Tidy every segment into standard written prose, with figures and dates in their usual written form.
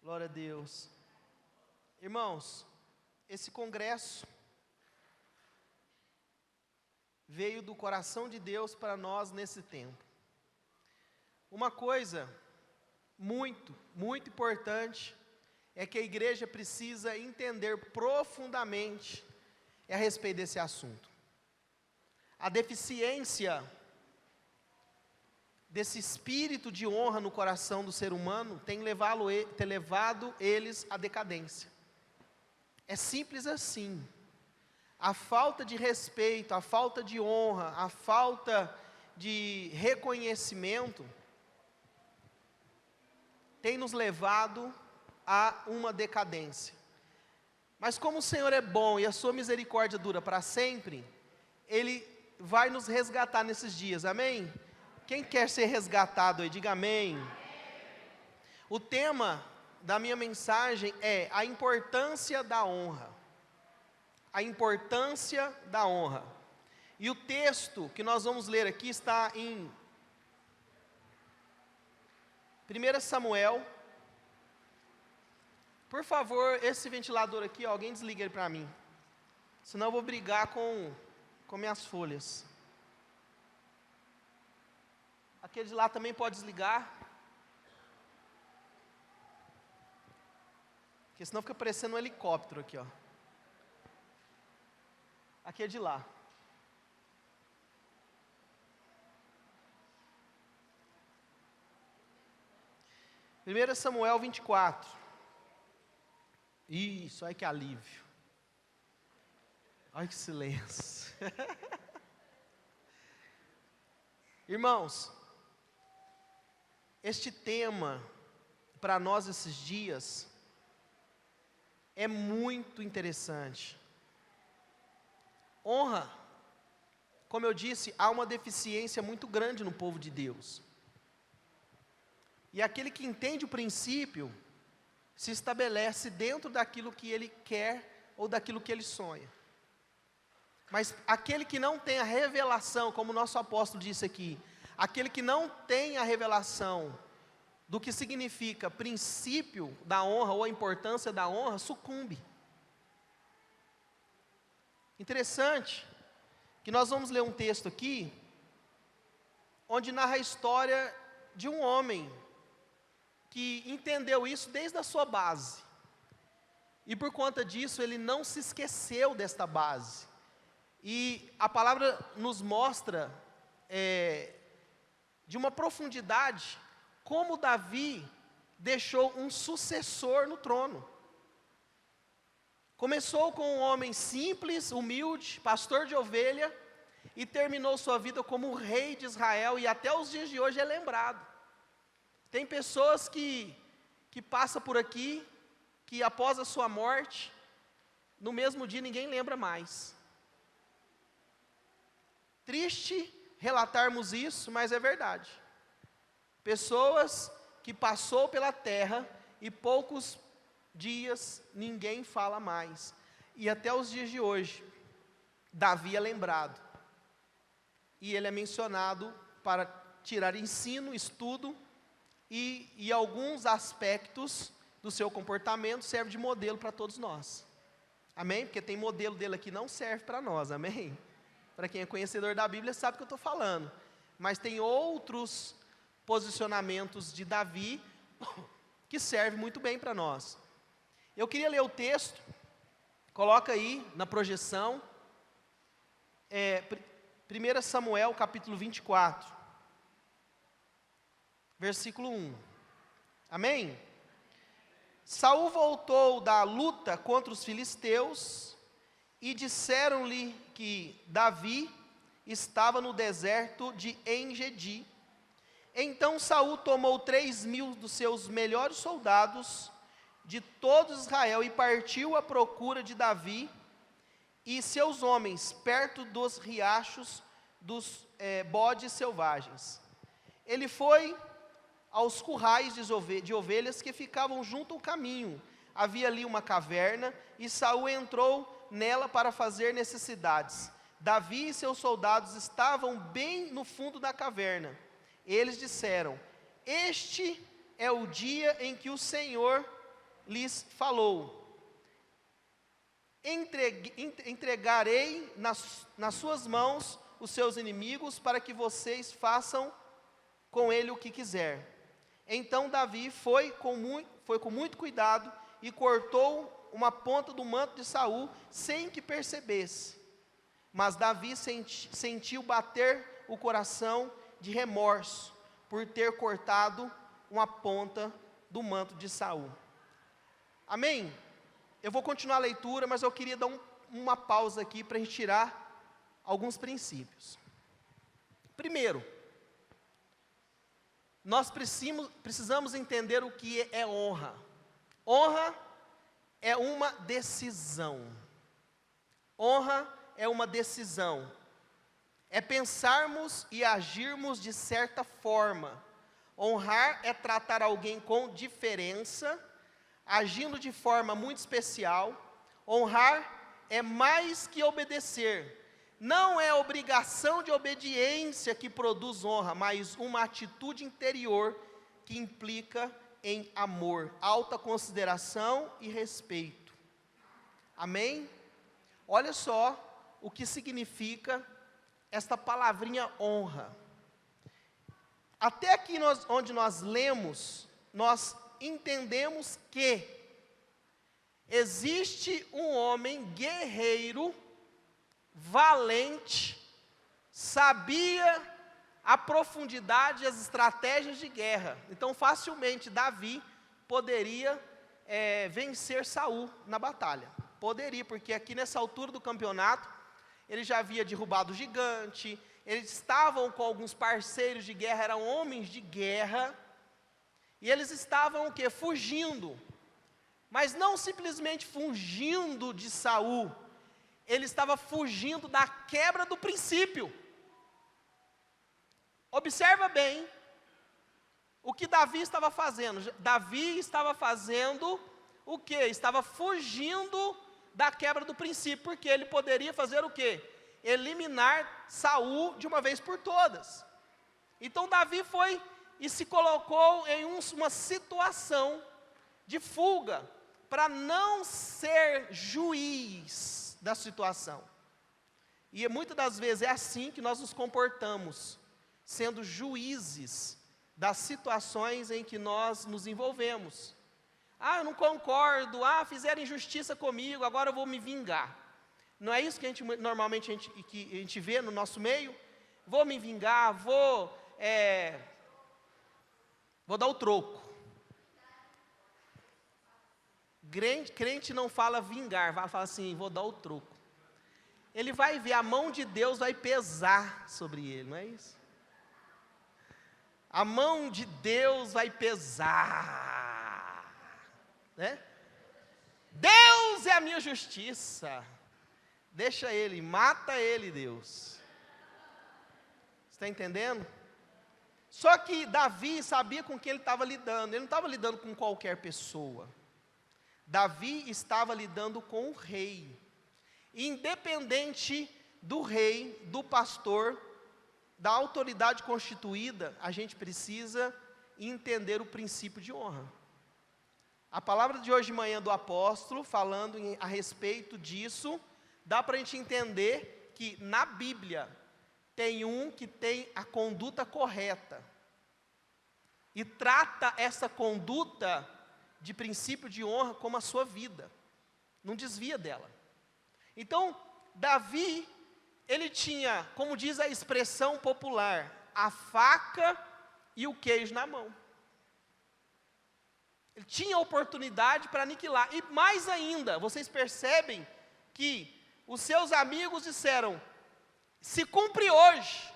Glória a Deus. Irmãos, esse congresso veio do coração de Deus para nós nesse tempo. Uma coisa muito importante é que a igreja precisa entender profundamente a respeito desse assunto. A deficiência desse espírito de honra no coração do ser humano tem levado eles à decadência. É simples assim. A falta de respeito, a falta de honra, a falta de reconhecimento tem nos levado a uma decadência. Mas como o Senhor é bom e a sua misericórdia dura para sempre, Ele vai nos resgatar nesses dias, amém? Quem quer ser resgatado aí, diga amém. O tema da minha mensagem é a importância da honra. A importância da honra. E o texto que nós vamos ler aqui está em 1 Samuel. Por favor, esse ventilador aqui, alguém desliga ele para mim. Senão eu vou brigar com minhas folhas. Aquele de lá também pode desligar. Porque senão fica parecendo um helicóptero aqui, ó. Aqui é de lá. Primeiro Samuel 24. Isso, olha que alívio. Olha que silêncio. Irmãos, este tema para nós esses dias é muito interessante. Honra, como eu disse, há uma deficiência muito grande no povo de Deus. E aquele que entende o princípio se estabelece dentro daquilo que ele quer ou daquilo que ele sonha. Mas aquele que não tem a revelação, como o nosso apóstolo disse aqui, aquele que não tem a revelação do que significa princípio da honra ou a importância da honra, sucumbe. Interessante que nós vamos ler um texto aqui, onde narra a história de um homem que entendeu isso desde a sua base. E por conta disso ele não se esqueceu desta base. E a palavra nos mostra de uma profundidade como Davi deixou um sucessor no trono. Começou com um homem simples, humilde, pastor de ovelha, e terminou sua vida como rei de Israel, e até os dias de hoje é lembrado. Tem pessoas que passam por aqui, que após a sua morte, no mesmo dia ninguém lembra mais. Triste relatarmos isso, mas é verdade. Pessoas que passou pela terra e poucos dias ninguém fala mais. E até os dias de hoje, Davi é lembrado. E ele é mencionado para tirar ensino, estudo, e alguns aspectos do seu comportamento serve de modelo para todos nós. Amém? Porque tem modelo dele aqui que não serve para nós, amém? Para quem é conhecedor da Bíblia sabe o que eu estou falando. Mas tem outros posicionamentos de Davi que servem muito bem para nós. Eu queria ler o texto, coloca aí na projeção, 1 Samuel capítulo 24, versículo 1. Amém? Saul voltou da luta contra os filisteus e disseram-lhe que Davi estava no deserto de En-Gedi. Então Saul tomou 3.000 dos seus melhores soldados de todo Israel e partiu à procura de Davi e seus homens perto dos riachos dos bodes selvagens. Ele foi aos currais de ovelhas que ficavam junto ao caminho. Havia ali uma caverna e Saul entrou nela para fazer necessidades. Davi e seus soldados estavam bem no fundo da caverna. Eles disseram: este é o dia em que o Senhor lhes falou: entregarei nas suas mãos os seus inimigos, para que vocês façam com ele o que quiser. Então Davi foi com muito cuidado e cortou uma ponta do manto de Saul, sem que percebesse. Mas Davi sentiu bater o coração de remorso, por ter cortado uma ponta do manto de Saul. Amém? Eu vou continuar a leitura, mas eu queria dar uma pausa aqui, para a gente tirar alguns princípios. Primeiro, nós precisamos entender o que é honra. Honra é uma decisão. Honra é uma decisão. É pensarmos e agirmos de certa forma. Honrar é tratar alguém com diferença, agindo de forma muito especial. Honrar é mais que obedecer. Não é obrigação de obediência que produz honra, mas uma atitude interior que implica em amor, alta consideração e respeito. Amém? Olha só o que significa esta palavrinha honra. Até aqui onde nós lemos, nós entendemos que existe um homem guerreiro, valente, sabia a profundidade e as estratégias de guerra. Então facilmente Davi poderia vencer Saul na batalha. Poderia, porque aqui nessa altura do campeonato, ele já havia derrubado o gigante, eles estavam com alguns parceiros de guerra, eram homens de guerra, e eles estavam o quê? Fugindo, mas não simplesmente fugindo de Saul, ele estava fugindo da quebra do princípio. Observa bem o que Davi estava fazendo. Davi estava fazendo o quê? Estava fugindo da quebra do princípio, porque ele poderia fazer o quê? Eliminar Saul de uma vez por todas. Então Davi foi e se colocou em uma situação de fuga, para não ser juiz da situação. E muitas das vezes é assim que nós nos comportamos, sendo juízes das situações em que nós nos envolvemos. Eu não concordo, fizeram injustiça comigo, agora eu vou me vingar. Não é isso que normalmente a gente vê no nosso meio? Vou me vingar, vou dar o troco. Crente não fala vingar, fala assim, vou dar o troco. Ele vai ver, a mão de Deus vai pesar sobre ele, não é isso? A mão de Deus vai pesar, né? Deus é a minha justiça. Deixa ele, mata ele, Deus. Está entendendo? Só que Davi sabia com quem ele estava lidando. Ele não estava lidando com qualquer pessoa. Davi estava lidando com o rei. Independente do rei, do pastor, da autoridade constituída, a gente precisa entender o princípio de honra. A palavra de hoje de manhã do apóstolo, falando a respeito disso, dá para a gente entender que na Bíblia tem um que tem a conduta correta e trata essa conduta de princípio de honra como a sua vida, não desvia dela. Então, Davi, ele tinha, como diz a expressão popular, a faca e o queijo na mão. Ele tinha oportunidade para aniquilar, e mais ainda, vocês percebem que os seus amigos disseram, se cumpre hoje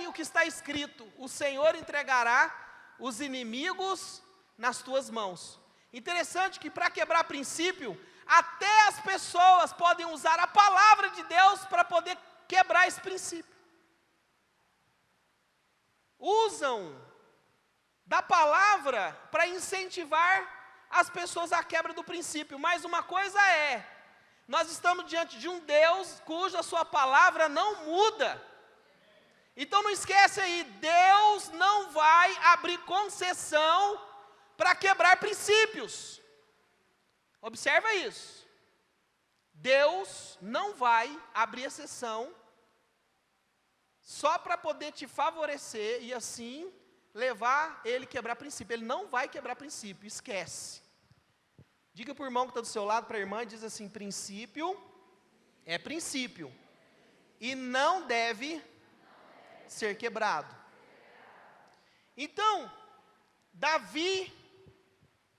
o que está escrito, o Senhor entregará os inimigos nas tuas mãos. Interessante que para quebrar princípio, até as pessoas podem usar a palavra de Deus para poder quebrar esse princípio. Usam da palavra para incentivar as pessoas à quebra do princípio. Mas uma coisa nós estamos diante de um Deus cuja sua palavra não muda. Então não esquece aí, Deus não vai abrir concessão para quebrar princípios. Observa isso. Deus não vai abrir exceção só para poder te favorecer e assim levar ele a quebrar princípio. Ele não vai quebrar princípio, esquece. Diga para o irmão que está do seu lado, para a irmã, e diz assim: princípio é princípio e não deve ser quebrado. Então, Davi,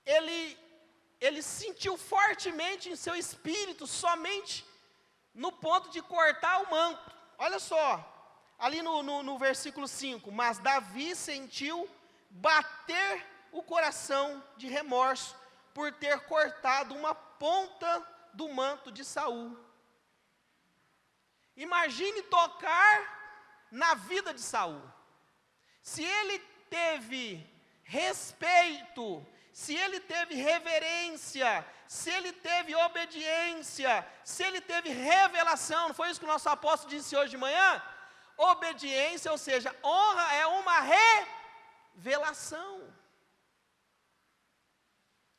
ele sentiu fortemente em seu espírito somente no ponto de cortar o manto. Olha só, ali no versículo 5, mas Davi sentiu bater o coração de remorso por ter cortado uma ponta do manto de Saul. Imagine tocar na vida de Saul. Se ele teve respeito, se ele teve reverência, se ele teve obediência, se ele teve revelação, não foi isso que o nosso apóstolo disse hoje de manhã? Obediência, ou seja, honra é uma revelação.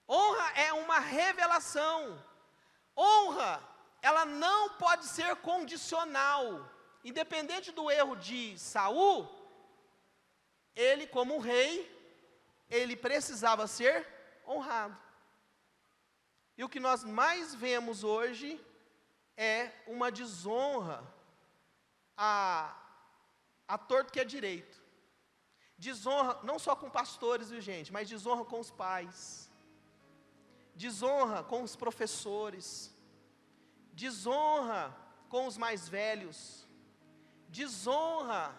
Honra é uma revelação. Honra, ela não pode ser condicional. Independente do erro de Saul, ele como rei, ele precisava ser honrado. E o que nós mais vemos hoje é uma desonra a torto que é direito. Desonra não só com pastores, viu gente, mas desonra com os pais. Desonra com os professores. Desonra com os mais velhos. Desonra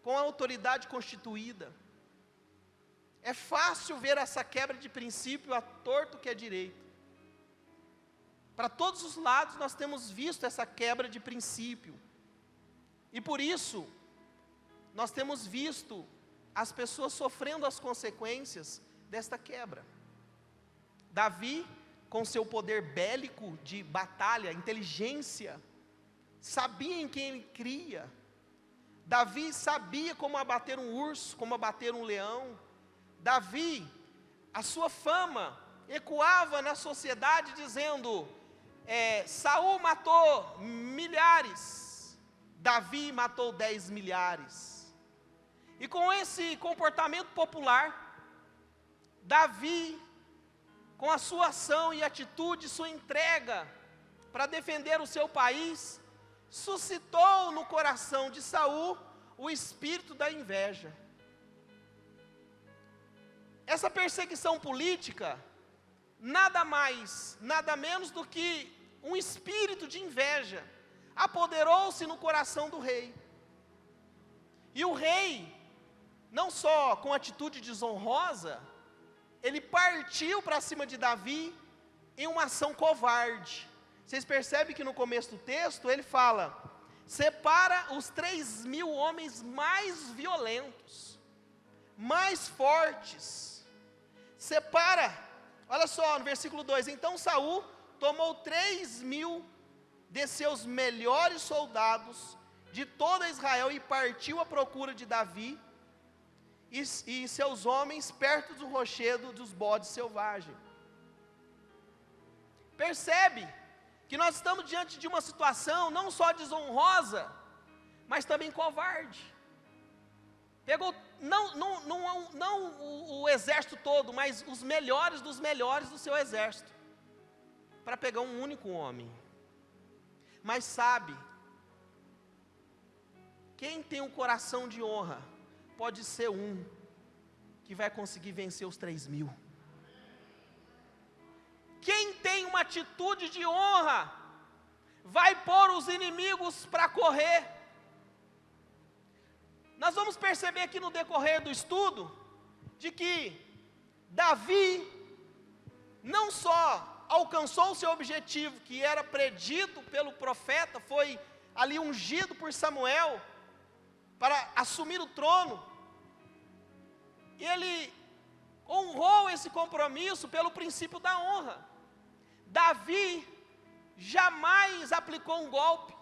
com a autoridade constituída. É fácil ver essa quebra de princípio a torto que é direito. Para todos os lados nós temos visto essa quebra de princípio. E por isso, nós temos visto as pessoas sofrendo as consequências desta quebra. Davi, com seu poder bélico de batalha, inteligência, sabia em quem ele cria. Davi sabia como abater um urso, como abater um leão. Davi, a sua fama ecoava na sociedade dizendo, Saul matou milhares, Davi matou 10 milhares. E com esse comportamento popular, Davi, com a sua ação e atitude, sua entrega para defender o seu país, suscitou no coração de Saul o espírito da inveja. Essa perseguição política, nada mais, nada menos do que um espírito de inveja, apoderou-se no coração do rei. E o rei, não só com atitude desonrosa, ele partiu para cima de Davi em uma ação covarde. Vocês percebem que no começo do texto ele fala, separa os 3.000 homens mais violentos, mais fortes, separa, olha só no versículo 2, então Saul tomou 3.000 de seus melhores soldados de toda Israel e partiu à procura de Davi e seus homens perto do rochedo dos bodes selvagens. Percebe que nós estamos diante de uma situação não só desonrosa, mas também covarde. Pegou não o exército todo, mas os melhores dos melhores do seu exército, para pegar um único homem. Mas sabe, quem tem um coração de honra, pode ser um que vai conseguir vencer os 3.000. Quem tem uma atitude de honra, vai pôr os inimigos para correr. Nós vamos perceber aqui no decorrer do estudo, de que Davi, não só alcançou o seu objetivo, que era predito pelo profeta, foi ali ungido por Samuel, para assumir o trono, ele honrou esse compromisso pelo princípio da honra. Davi jamais aplicou um golpe.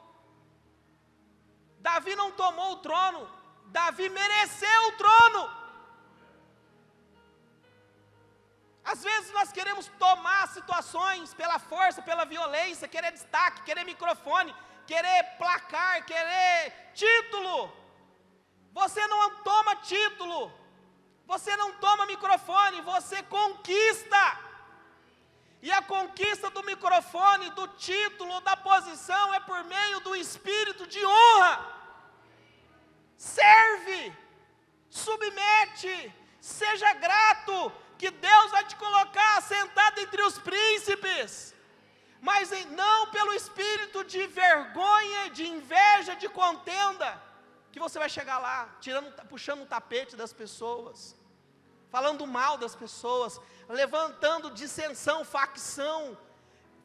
Davi não tomou o trono, Davi mereceu o trono. Às vezes nós queremos tomar situações pela força, pela violência, querer destaque, querer microfone, querer placar, querer título. Você não toma título, você não toma microfone, você conquista. E a conquista do microfone, do título, da posição é por meio do espírito de honra. Serve, submete, seja grato, que Deus vai te colocar sentado entre os príncipes, mas não pelo espírito de vergonha, de inveja, de contenda, que você vai chegar lá, puxando o tapete das pessoas, falando mal das pessoas, levantando dissensão, facção,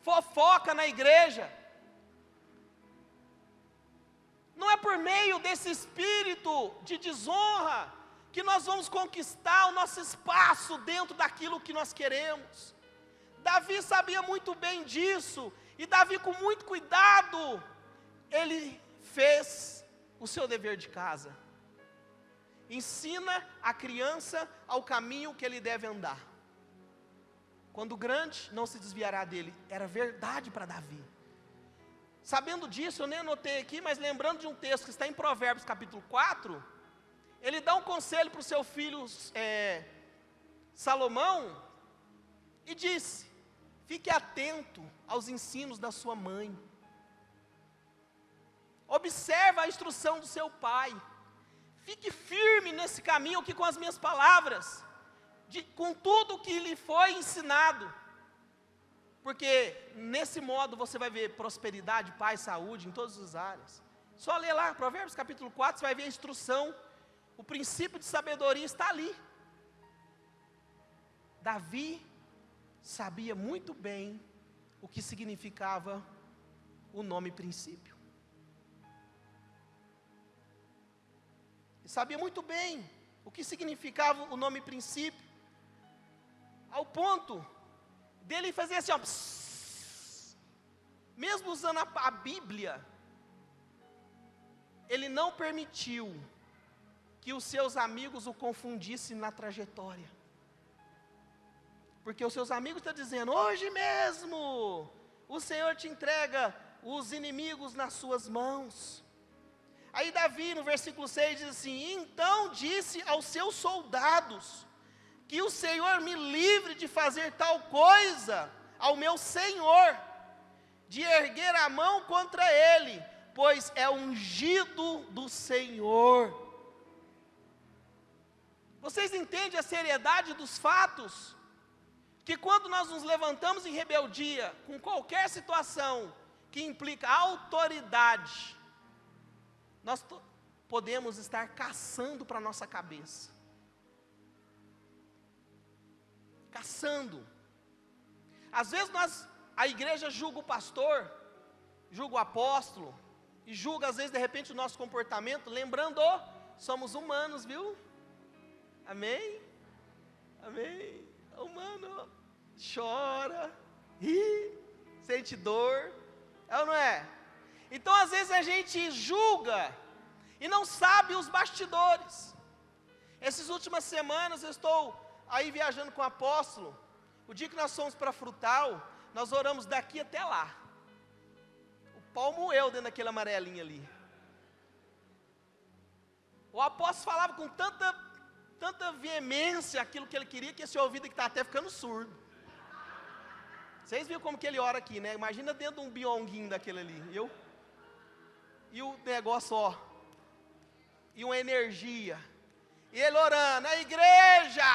fofoca na igreja. Não é por meio desse espírito de desonra que nós vamos conquistar o nosso espaço dentro daquilo que nós queremos. Davi sabia muito bem disso, e Davi, com muito cuidado, ele fez o seu dever de casa. Ensina a criança ao caminho que ele deve andar. Quando grande, não se desviará dele. Era verdade para Davi. Sabendo disso, eu nem anotei aqui, mas lembrando de um texto que está em Provérbios capítulo 4, ele dá um conselho para o seu filho Salomão, e disse: fique atento aos ensinos da sua mãe, observa a instrução do seu pai, fique firme nesse caminho aqui com as minhas palavras, com tudo que lhe foi ensinado, porque nesse modo você vai ver prosperidade, paz, saúde em todas as áreas. Só ler lá, Provérbios capítulo 4, você vai ver a instrução, o princípio de sabedoria está ali. Davi sabia muito bem o que significava o nome princípio. Ele sabia muito bem o que significava o nome princípio, ao ponto dele fazer assim, ó, pss, mesmo usando a Bíblia, ele não permitiu que os seus amigos o confundissem na trajetória, porque os seus amigos estão dizendo: hoje mesmo o Senhor te entrega os inimigos nas suas mãos. Aí Davi, no versículo 6, diz assim: então disse aos seus soldados, que o Senhor me livre de fazer tal coisa ao meu Senhor, de erguer a mão contra ele, pois é ungido do Senhor. Vocês entendem a seriedade dos fatos? Que quando nós nos levantamos em rebeldia, com qualquer situação que implica autoridade, nós podemos estar caçando para a nossa cabeça. Caçando. Às vezes a igreja julga o pastor, julga o apóstolo, e julga às vezes de repente o nosso comportamento, lembrando, somos humanos, viu? Amém? Amém? Humano chora, ri, sente dor, é ou não é? Então às vezes a gente julga e não sabe os bastidores. Essas últimas semanas eu estou aí viajando com o apóstolo. O dia que nós fomos para Frutal, nós oramos daqui até lá. O pau moeu dentro daquele amarelinho ali. O apóstolo falava com tanta veemência aquilo que ele queria, que esse ouvido que está até ficando surdo. Vocês viram como que ele ora aqui, né? Imagina dentro de um bionguinho daquele ali. E o negócio, e uma energia. E ele orando: a igreja,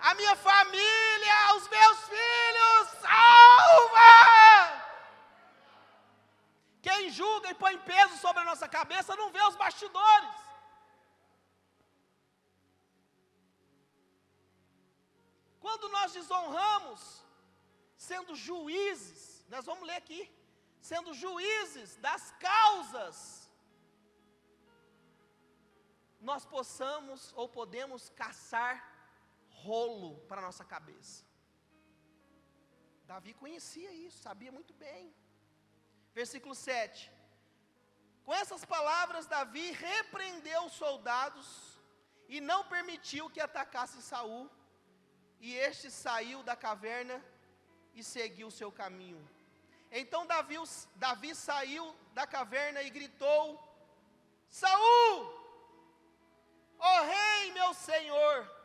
a minha família, os meus filhos, salva! Quem julga e põe peso sobre a nossa cabeça não vê os bastidores. Quando nós desonramos, sendo juízes, nós vamos ler aqui, sendo juízes das causas, nós possamos ou podemos caçar rolo para a nossa cabeça. Davi conhecia isso, sabia muito bem. Versículo 7. Com essas palavras, Davi repreendeu os soldados e não permitiu que atacassem Saul. e este saiu da caverna e seguiu o seu caminho. Então Davi saiu da caverna e gritou: Saul, ó rei meu senhor!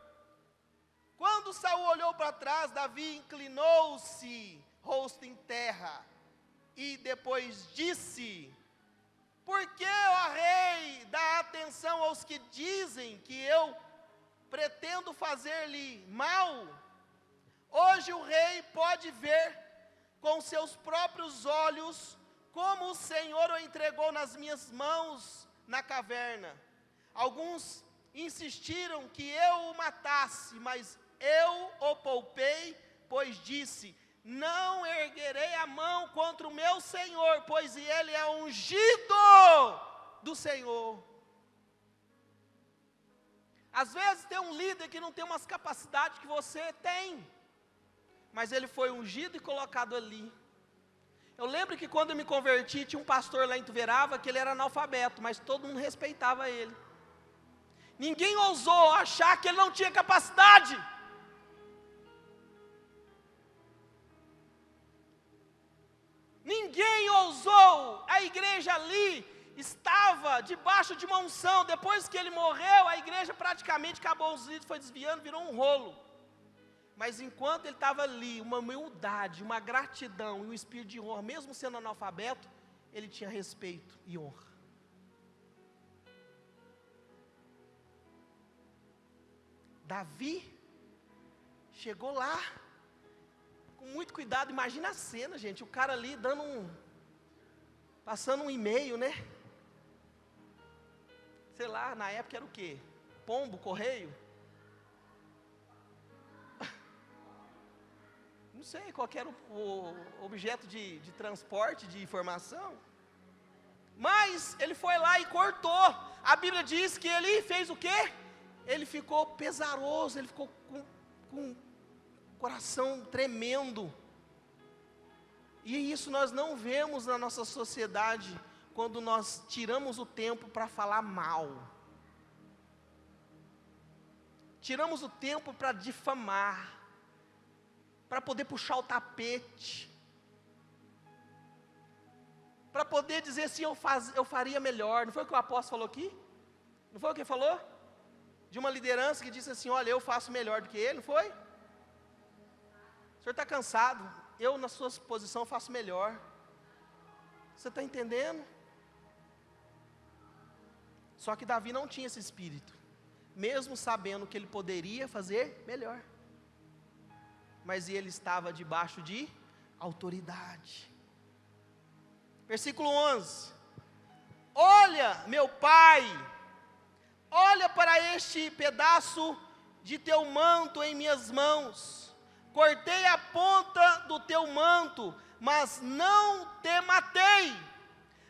Quando Saul olhou para trás, Davi inclinou-se, rosto em terra, e depois disse: Por que, ó rei, dá atenção aos que dizem que eu pretendo fazer-lhe mal? Hoje o rei pode ver com seus próprios olhos como o Senhor o entregou nas minhas mãos na caverna. Alguns insistiram que eu o matasse, mas eu o poupei, pois disse: não erguerei a mão contra o meu Senhor, pois ele é ungido do Senhor. Às vezes tem um líder que não tem umas capacidades que você tem, mas ele foi ungido e colocado ali. Eu lembro que quando eu me converti, tinha um pastor lá em Tuverava, que ele era analfabeto, mas todo mundo respeitava ele. Ninguém ousou achar que ele não tinha capacidade. Ninguém ousou. A igreja ali estava debaixo de uma unção. Depois que ele morreu, a igreja praticamente acabou, os líderes foi desviando, virou um rolo. Mas enquanto ele estava ali, uma humildade, uma gratidão e um espírito de honra, mesmo sendo analfabeto, ele tinha respeito e honra. Davi chegou lá com muito cuidado. Imagina a cena, gente, o cara ali passando um e-mail, né? Sei lá, na época era o quê? Pombo, correio? Não sei qual era o objeto de transporte, de informação. Mas ele foi lá e cortou. A Bíblia diz que ele fez o quê? Ele ficou pesaroso, ele ficou com o coração tremendo. E isso nós não vemos na nossa sociedade, quando nós tiramos o tempo para falar mal. Tiramos o tempo para difamar, para poder puxar o tapete, para poder dizer assim, eu faria melhor. Não foi o que o apóstolo falou aqui? Não foi o que ele falou? De uma liderança que disse assim, olha, eu faço melhor do que ele, não foi? O senhor está cansado, eu na sua posição faço melhor. Você está entendendo? Só que Davi não tinha esse espírito, mesmo sabendo que ele poderia fazer melhor. Mas ele estava debaixo de autoridade. Versículo 11. Olha, meu pai, olha para este pedaço de teu manto em minhas mãos. Cortei a ponta do teu manto, mas não te matei.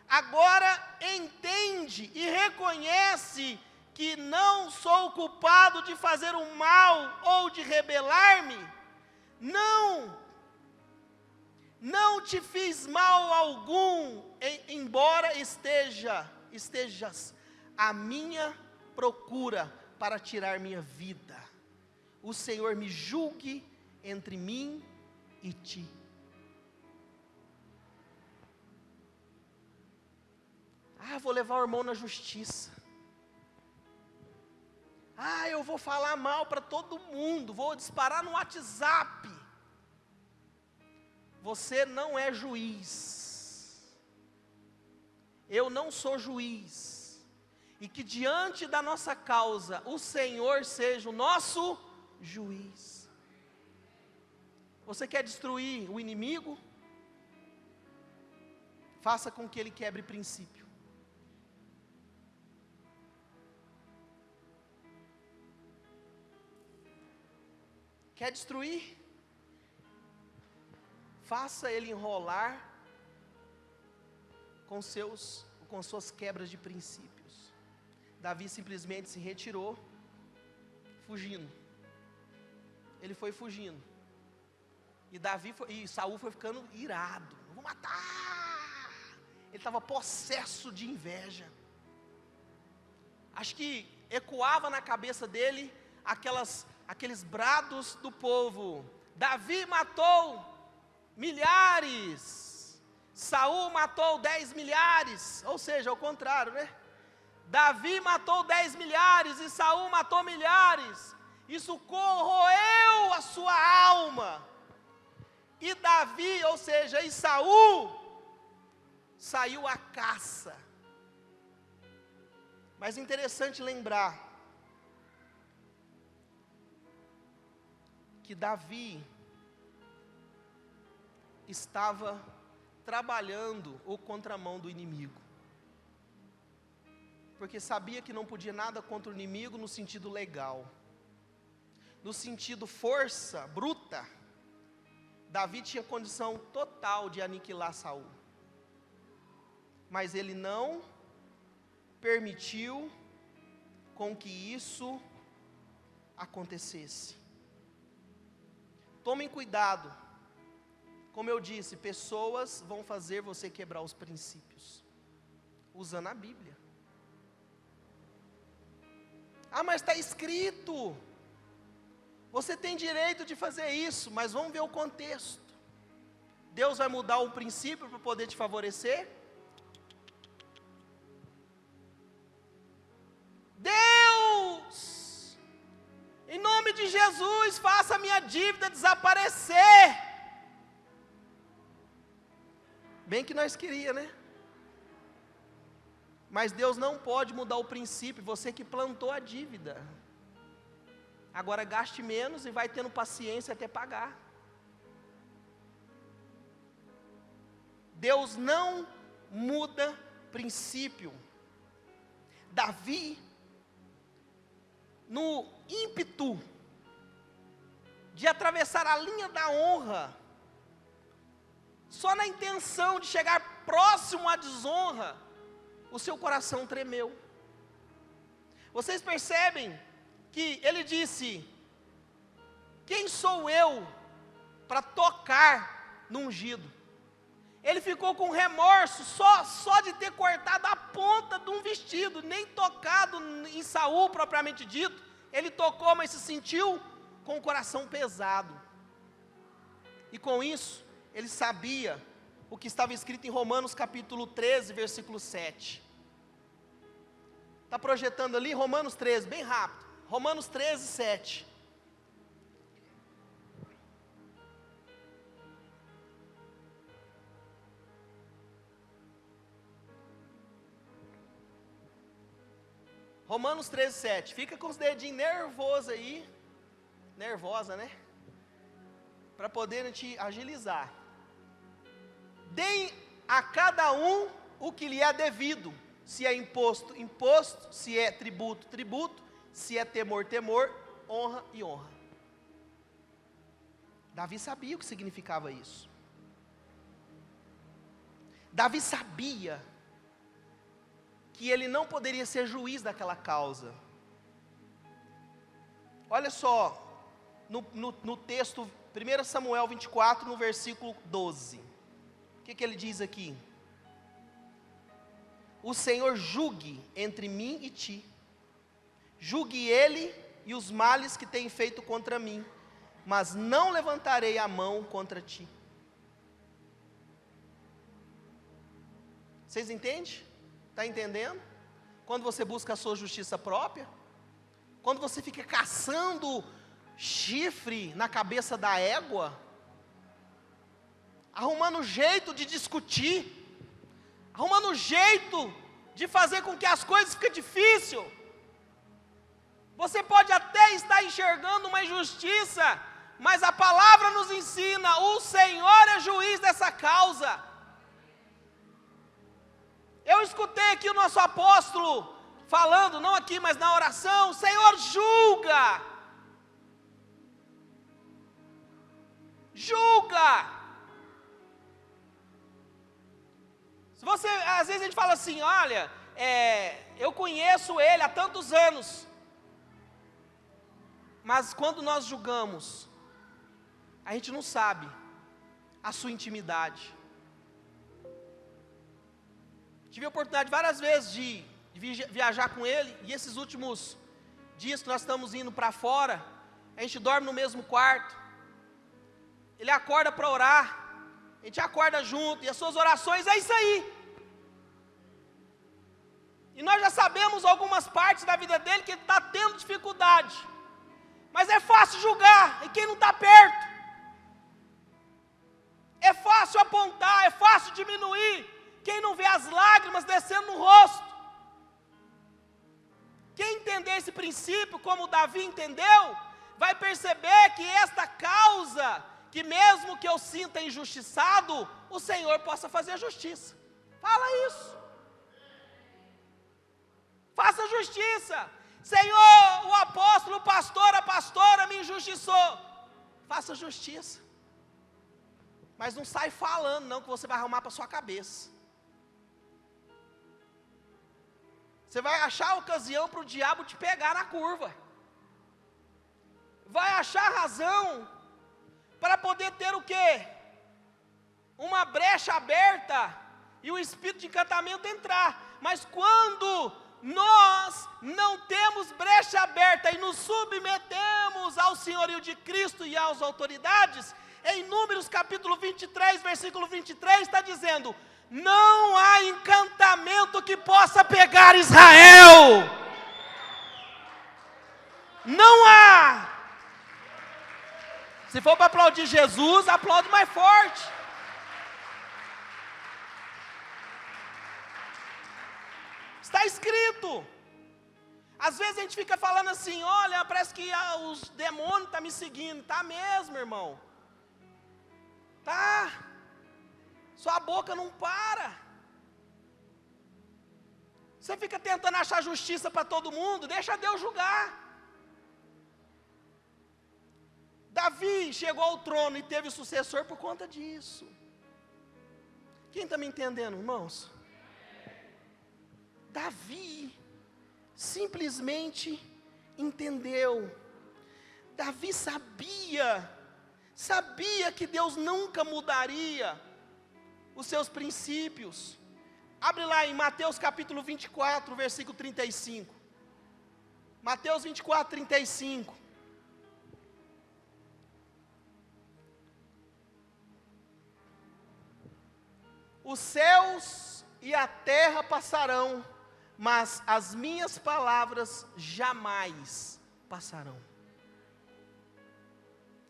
Agora entende e reconhece que não sou culpado de fazer o mal ou de rebelar-me. Não te fiz mal algum, embora estejas à minha procura para tirar minha vida. O Senhor me julgue entre mim e ti. Vou levar o irmão na justiça. Eu vou falar mal para todo mundo, vou disparar no WhatsApp. Você não é juiz. Eu não sou juiz. E que diante da nossa causa, o Senhor seja o nosso juiz. Você quer destruir o inimigo? Faça com que ele quebre princípio. Quer destruir? Faça ele enrolar com suas quebras de princípios. Davi simplesmente se retirou, fugindo. Ele foi fugindo. E Saul foi ficando irado. Eu vou matar. Ele estava possesso de inveja. Acho que ecoava na cabeça dele aquelas aqueles brados do povo. Davi matou milhares, Saul matou 10 milhares, ou seja, ao contrário, né? Davi matou 10 milhares e Saul matou milhares. Isso corroeu a sua alma. E Davi, ou seja, e Saul, saiu à caça. Mas é interessante lembrar que Davi estava trabalhando o contramão do inimigo. Porque sabia que não podia nada contra o inimigo no sentido legal. No sentido força bruta, Davi tinha condição total de aniquilar Saul. Mas ele não permitiu com que isso acontecesse. Tomem cuidado. Como eu disse, pessoas vão fazer você quebrar os princípios, usando a Bíblia. Ah, mas está escrito. Você tem direito de fazer isso, mas vamos ver o contexto. Deus vai mudar um princípio para poder te favorecer? Deus, em nome de Jesus, faça a minha dívida desaparecer. Bem que nós queríamos, né? Mas Deus não pode mudar o princípio, você que plantou a dívida. Agora gaste menos e vai tendo paciência até pagar. Deus não muda princípio. Davi, no ímpeto de atravessar a linha da honra, só na intenção de chegar próximo à desonra, o seu coração tremeu. Vocês percebem que ele disse: quem sou eu para tocar no ungido? Ele ficou com remorso só de ter cortado a ponta de um vestido, nem tocado em Saul propriamente dito. Ele tocou, mas se sentiu com o coração pesado. E com isso, ele sabia o que estava escrito em Romanos capítulo 13, versículo 7. Está projetando ali Romanos 13, bem rápido. Romanos 13, 7. Romanos 13, 7. Fica com os dedinhos nervosos aí. Nervosa, né? Para poderem te agilizar. Deem a cada um o que lhe é devido. Se é imposto, imposto. Se é tributo, tributo. Se é temor, temor. Honra e honra. Davi sabia o que significava isso. Davi sabia que ele não poderia ser juiz daquela causa. Olha só, no texto 1 Samuel 24, no versículo 12. O que ele diz aqui? O Senhor julgue entre mim e ti. Julgue ele e os males que tem feito contra mim, mas não levantarei a mão contra ti. Vocês entendem? Está entendendo? Quando você busca a sua justiça própria, quando você fica caçando chifre na cabeça da égua, arrumando jeito de discutir, arrumando jeito de fazer com que as coisas fiquem difíceis. Você pode até estar enxergando uma injustiça, mas a palavra nos ensina, o Senhor é juiz dessa causa. Eu escutei aqui o nosso apóstolo falando, não aqui, mas na oração: o Senhor julga. Julga. Se você, às vezes a gente fala assim: olha, eu conheço ele há tantos anos. Mas quando nós julgamos, a gente não sabe a sua intimidade. Tive a oportunidade várias vezes de viajar com ele, e esses últimos dias que nós estamos indo para fora, a gente dorme no mesmo quarto, ele acorda para orar, a gente acorda junto, e as suas orações é isso aí. E nós já sabemos algumas partes da vida dele que ele está tendo dificuldade, mas é fácil julgar em quem não está perto, é fácil apontar, é fácil diminuir quem não vê as lágrimas descendo no rosto. Quem entender esse princípio como Davi entendeu, vai perceber que esta causa, que mesmo que eu sinta injustiçado, o Senhor possa fazer a justiça. Fala isso. Faça justiça. Senhor, o apóstolo, o pastor, a pastora me injustiçou. Faça justiça. Mas não sai falando não, que você vai arrumar para sua cabeça. Você vai achar a ocasião para o diabo te pegar na curva. Vai achar razão para poder ter o quê? Uma brecha aberta e o espírito de encantamento entrar. Mas quando nós não temos brecha aberta e nos submetemos ao senhorio de Cristo e às autoridades, em Números capítulo 23, versículo 23, está dizendo: não há encantamento que possa pegar Israel. Não há. Se for para aplaudir Jesus, aplaude mais forte. Está escrito. Às vezes a gente fica falando assim: olha, parece que os demônios estão me seguindo. Está mesmo, irmão. Tá. Sua boca não para. Você fica tentando achar justiça para todo mundo, deixa Deus julgar. Davi chegou ao trono e teve sucessor por conta disso. Quem está me entendendo, irmãos? Davi simplesmente entendeu. Davi sabia que Deus nunca mudaria os seus princípios. Abre lá em Mateus capítulo 24, versículo 35. Mateus 24, 35. Os céus e a terra passarão, mas as minhas palavras jamais passarão.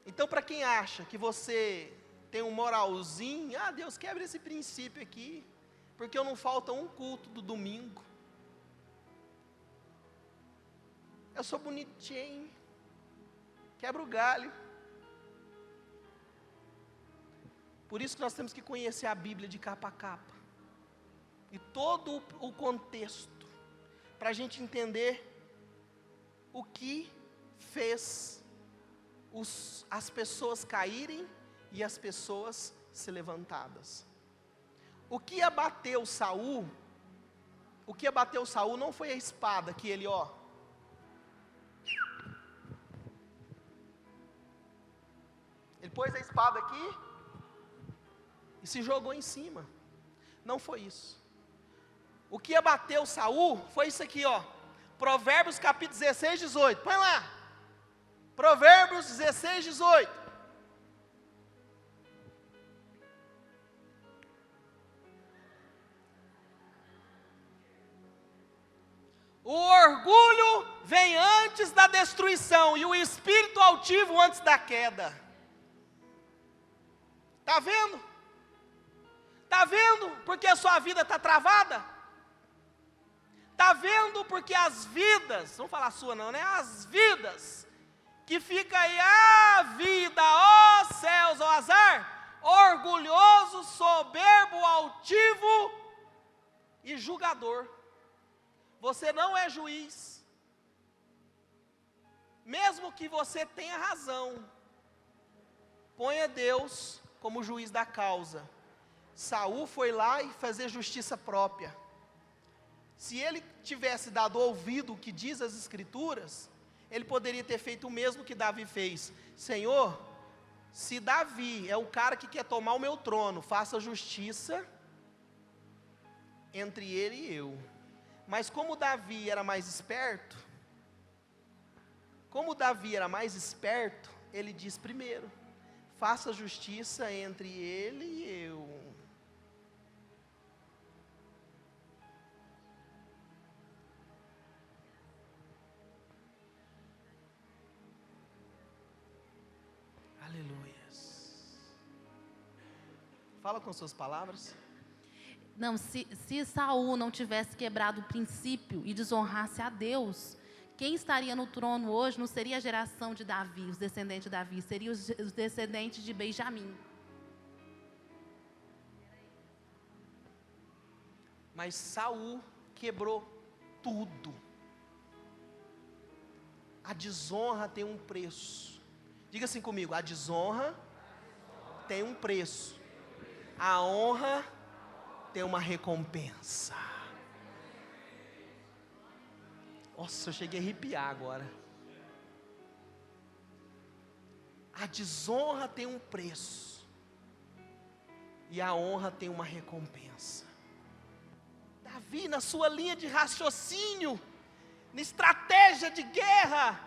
Então, para quem acha que você tem um moralzinho, Deus quebra esse princípio aqui, porque eu não falta um culto do domingo, eu sou bonitinho, quebra o galho. Por isso que nós temos que conhecer a Bíblia de capa a capa, e todo o contexto, para a gente entender o que fez as pessoas caírem e as pessoas se levantadas. O que abateu Saul não foi a espada que ele, ele pôs a espada aqui e se jogou em cima. Não foi isso. O que abateu Saul foi isso aqui, Provérbios capítulo 16, 18. Põe lá. Provérbios 16, 18. O orgulho vem antes da destruição e o espírito altivo antes da queda. Está vendo? Está vendo porque a sua vida está travada? Está vendo porque as vidas, não falar a sua não, né? As vidas que fica aí, vida, céus, azar, orgulhoso, soberbo, altivo e julgador. Você não é juiz. Mesmo que você tenha razão, ponha Deus como juiz da causa. Saul foi lá e fazer justiça própria. Se ele tivesse dado ouvido o que diz as Escrituras, ele poderia ter feito o mesmo que Davi fez. Senhor, se Davi é o cara que quer tomar o meu trono, faça justiça entre ele e eu. Mas como Davi era mais esperto, Como Davi era mais esperto, ele diz primeiro: faça justiça entre ele e eu. Aleluias. Fala com suas palavras. Não, se Saul não tivesse quebrado o princípio e desonrasse a Deus, quem estaria no trono hoje não seria a geração de Davi, os descendentes de Davi, seriam os descendentes de Benjamim. Mas Saul quebrou tudo. A desonra tem um preço. Diga assim comigo: a desonra tem um preço. A honra tem uma recompensa. Nossa, eu cheguei a arrepiar agora. A desonra tem um preço. E a honra tem uma recompensa. Davi, na sua linha de raciocínio, na estratégia de guerra,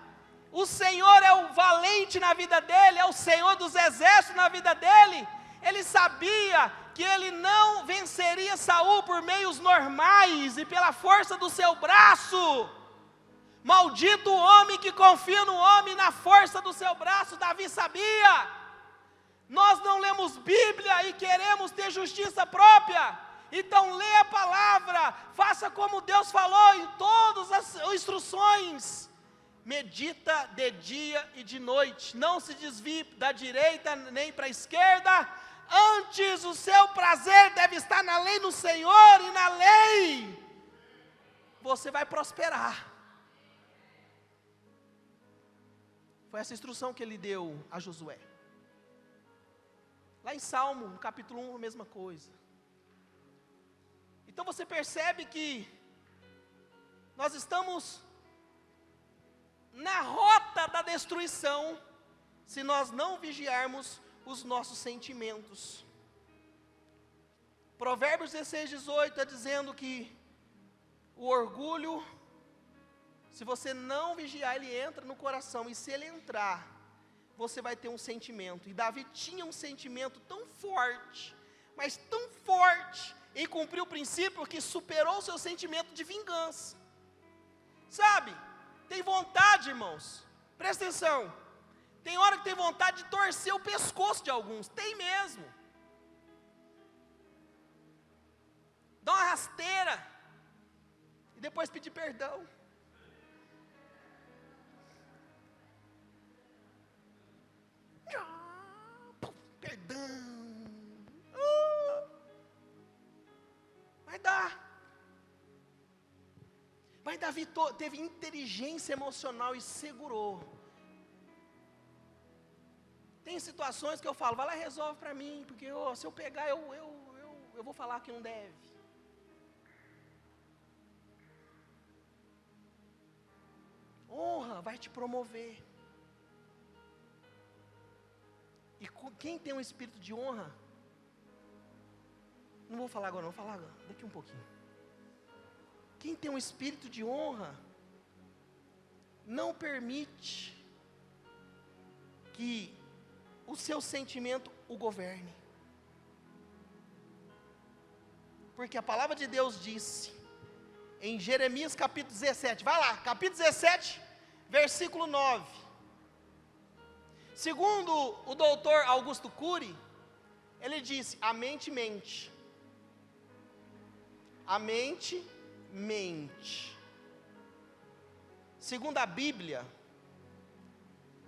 o Senhor é o valente na vida dele, é o Senhor dos exércitos na vida dele. Ele sabia que ele não venceria Saul por meios normais e pela força do seu braço. Maldito o homem que confia no homem na força do seu braço. Davi sabia. Nós não lemos Bíblia e queremos ter justiça própria. Então lê a palavra, faça como Deus falou em todas as instruções. Medita de dia e de noite, não se desvie da direita nem para a esquerda. Antes o seu prazer deve estar na lei do Senhor, e na lei você vai prosperar. Foi essa instrução que ele deu a Josué. Lá em Salmo, no capítulo 1, a mesma coisa. Então você percebe que nós estamos na rota da destruição, se nós não vigiarmos os nossos sentimentos. Provérbios 16:18 está dizendo que o orgulho, se você não vigiar, ele entra no coração, e se ele entrar, você vai ter um sentimento. E Davi tinha um sentimento tão forte, mas tão forte, em cumprir o princípio, que superou o seu sentimento de vingança. Sabe, tem vontade, irmãos, presta atenção, tem hora que tem vontade de torcer o pescoço de alguns, tem mesmo. Dá uma rasteira, e depois pedir perdão. Perdão. Vai dar. Mas Davi teve inteligência emocional e segurou. Tem situações que eu falo: vai lá e resolve para mim, porque se eu pegar, eu vou falar que não deve. Honra vai te promover. E quem tem um espírito de honra, não vou falar agora, não, vou falar agora, daqui um pouquinho. Quem tem um espírito de honra, não permite que o seu sentimento o governe. Porque a palavra de Deus disse, em Jeremias capítulo 17, vai lá, capítulo 17, versículo 9. Segundo o doutor Augusto Cury, ele disse: a mente mente. A mente mente. Segundo a Bíblia,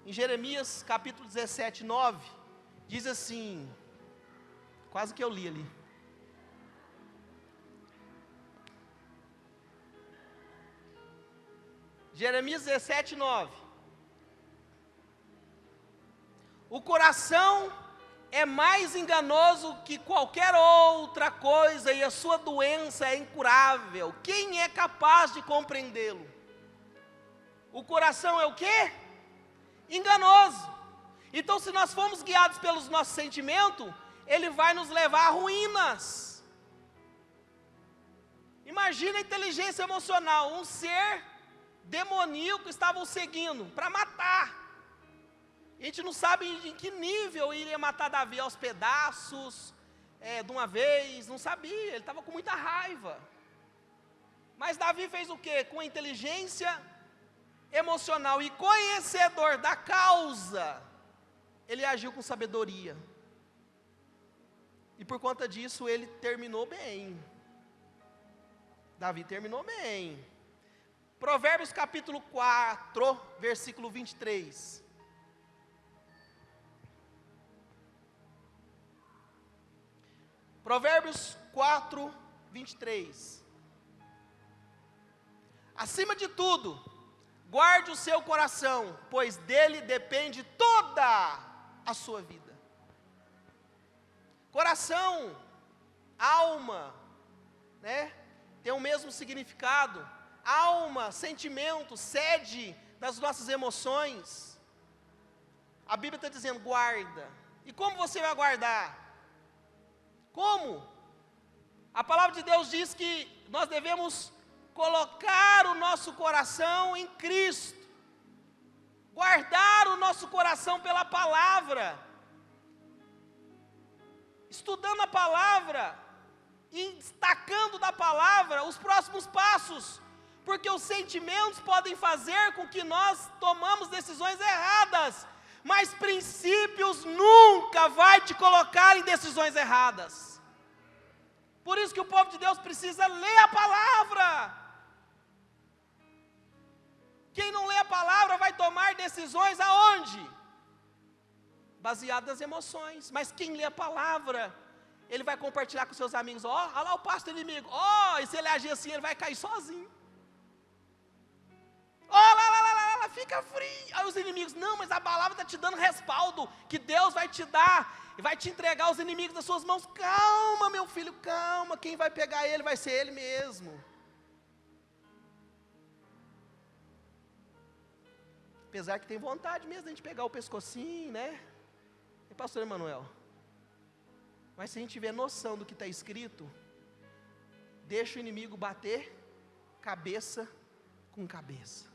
em Jeremias capítulo 17, 9, diz assim, quase que eu li ali. Jeremias 17, 9. O coração é mais enganoso que qualquer outra coisa, e a sua doença é incurável. Quem é capaz de compreendê-lo? O coração é o quê? Enganoso. Então, se nós formos guiados pelos nossos sentimentos, ele vai nos levar a ruínas. Imagina a inteligência emocional, um ser demoníacos estavam seguindo para matar. A gente não sabe em que nível ele ia matar Davi, aos pedaços, de uma vez, não sabia, ele estava com muita raiva. Mas Davi fez o quê? Com inteligência emocional e conhecedor da causa, ele agiu com sabedoria. E por conta disso ele terminou bem. Davi terminou bem. Provérbios capítulo 4, versículo 23. Provérbios 4, 23. Acima de tudo, guarde o seu coração, pois dele depende toda a sua vida. Coração, alma, né? Tem o mesmo significado. Alma, sentimento, sede das nossas emoções. A Bíblia está dizendo, guarda. E como você vai guardar? Como? A palavra de Deus diz que nós devemos colocar o nosso coração em Cristo, guardar o nosso coração pela palavra, estudando a palavra, e destacando da palavra os próximos passos, porque os sentimentos podem fazer com que nós tomamos decisões erradas, mas princípios nunca vai te colocar em decisões erradas. Por isso que o povo de Deus precisa ler a palavra. Quem não lê a palavra vai tomar decisões aonde? Baseado nas emoções. Mas quem lê a palavra, ele vai compartilhar com seus amigos. Olha lá o pasto inimigo. E se ele agir assim, ele vai cair sozinho. Lá, fica frio. Aí os inimigos, não, mas a palavra está te dando respaldo, que Deus vai te dar, e vai te entregar os inimigos das suas mãos. Calma, meu filho, calma, quem vai pegar ele vai ser ele mesmo. Apesar que tem vontade mesmo de a gente pegar o pescocinho, né? E pastor Emanuel, mas se a gente tiver noção do que está escrito, deixa o inimigo bater cabeça com cabeça.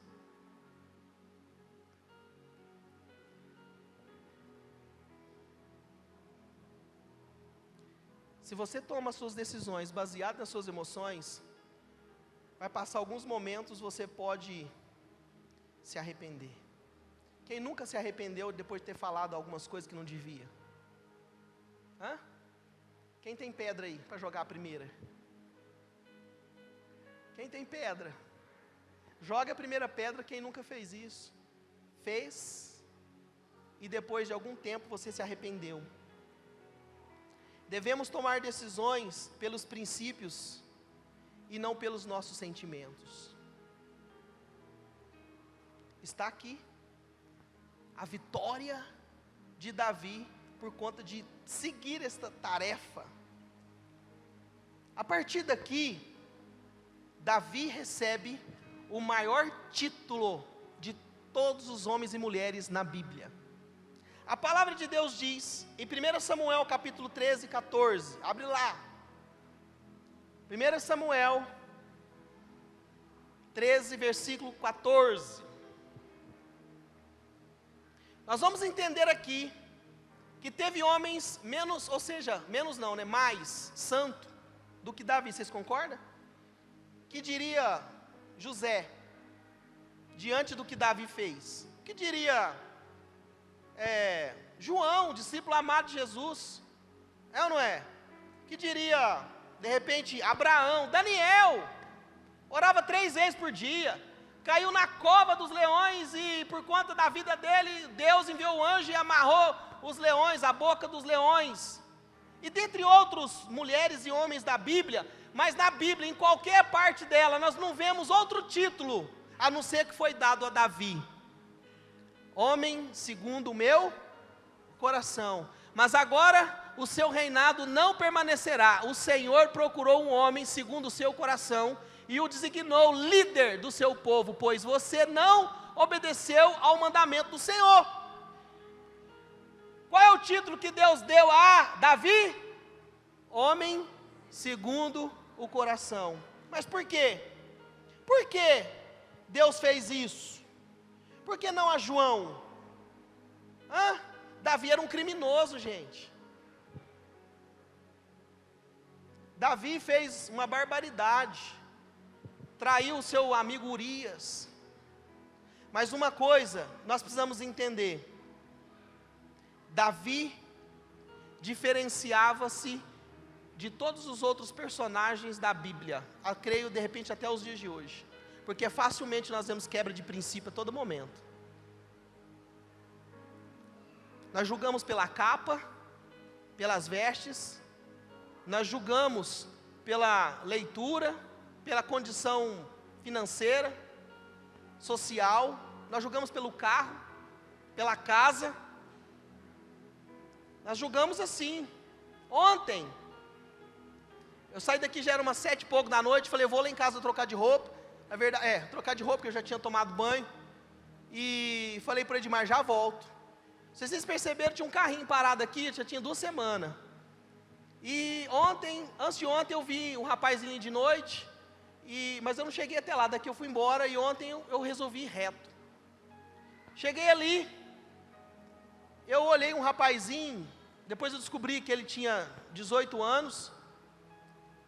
Se você toma suas decisões baseadas nas suas emoções, vai passar alguns momentos, você pode se arrepender. Quem nunca se arrependeu depois de ter falado algumas coisas que não devia? Quem tem pedra aí para jogar a primeira? Quem tem pedra? Joga a primeira pedra, quem nunca fez isso? Fez, e depois de algum tempo você se arrependeu. Devemos tomar decisões pelos princípios e não pelos nossos sentimentos. Está aqui a vitória de Davi por conta de seguir esta tarefa. A partir daqui, Davi recebe o maior título de todos os homens e mulheres na Bíblia. A palavra de Deus diz, em 1 Samuel capítulo 13, 14, abre lá. 1 Samuel 13, versículo 14. Nós vamos entender aqui, que teve homens menos, ou seja, menos não, né, mais santo do que Davi, vocês concordam? Que diria José, diante do que Davi fez? Que diria João, discípulo amado de Jesus, ou não é? Que diria, de repente, Abraão, Daniel, orava 3 vezes por dia, caiu na cova dos leões e por conta da vida dele, Deus enviou o anjo e amarrou os leões, a boca dos leões. E dentre outros mulheres e homens da Bíblia, mas na Bíblia, em qualquer parte dela, nós não vemos outro título, a não ser que foi dado a Davi. Homem segundo o meu coração. Mas agora o seu reinado não permanecerá. O Senhor procurou um homem segundo o seu coração e o designou líder do seu povo, pois você não obedeceu ao mandamento do Senhor. Qual é o título que Deus deu a Davi? Homem segundo o coração. Mas por quê? Por quê Deus fez isso? Por que não a João? Davi era um criminoso, gente. Davi fez uma barbaridade, traiu o seu amigo Urias. Mas uma coisa nós precisamos entender: Davi diferenciava-se de todos os outros personagens da Bíblia, eu creio de repente até os dias de hoje, porque facilmente nós vemos quebra de princípio a todo momento. Nós julgamos pela capa, pelas vestes, nós julgamos pela leitura, pela condição financeira, social, nós julgamos pelo carro, pela casa, nós julgamos assim. Ontem, eu saí daqui, já era umas 7 e pouco da noite, falei, eu vou lá em casa trocar de roupa, na verdade, trocar de roupa, porque eu já tinha tomado banho, e falei para o Edmar, já volto. Se vocês perceberam, tinha um carrinho parado aqui, já tinha 2 semanas, e antes de ontem eu vi um rapazinho de noite, mas eu não cheguei até lá, daqui eu fui embora, e ontem eu resolvi ir reto. Cheguei ali, eu olhei um rapazinho, depois eu descobri que ele tinha 18 anos,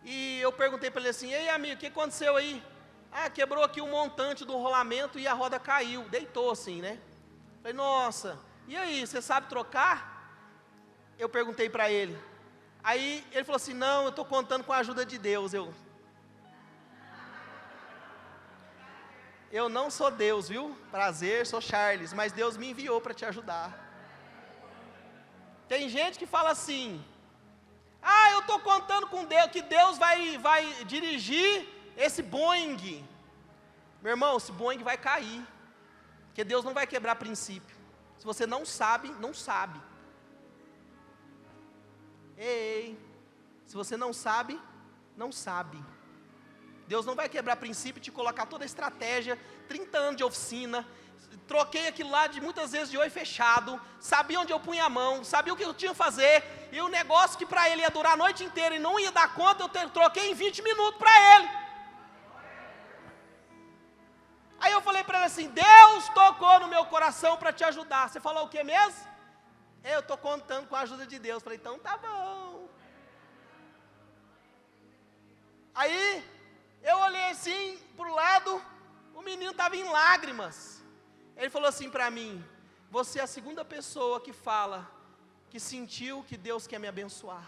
e eu perguntei para ele assim, ei amigo, o que aconteceu aí? Quebrou aqui um montante do rolamento e a roda caiu, deitou assim, né? Falei, nossa, e aí, você sabe trocar? Eu perguntei para ele. Aí ele falou assim, não, eu estou contando com a ajuda de Deus. Eu não sou Deus, viu? Prazer, sou Charles, mas Deus me enviou para te ajudar. Tem gente que fala assim, eu estou contando com Deus, que Deus vai dirigir esse Boeing. Meu irmão, esse Boeing vai cair, porque Deus não vai quebrar princípio. Se você não sabe, não sabe. Ei, se você não sabe, não sabe. Deus não vai quebrar princípio e te colocar toda a estratégia, 30 anos de oficina, troquei aquilo lá muitas vezes de olho fechado, sabia onde eu punha a mão, sabia o que eu tinha que fazer, e o negócio que para ele ia durar a noite inteira e não ia dar conta, eu troquei em 20 minutos para ele. Aí eu falei para ele assim, Deus tocou no meu coração para te ajudar. Você falou o que mesmo? Eu estou contando com a ajuda de Deus. Falei, então tá bom. Aí eu olhei assim para o lado, o menino estava em lágrimas. Ele falou assim para mim, você é a segunda pessoa que fala, que sentiu que Deus quer me abençoar.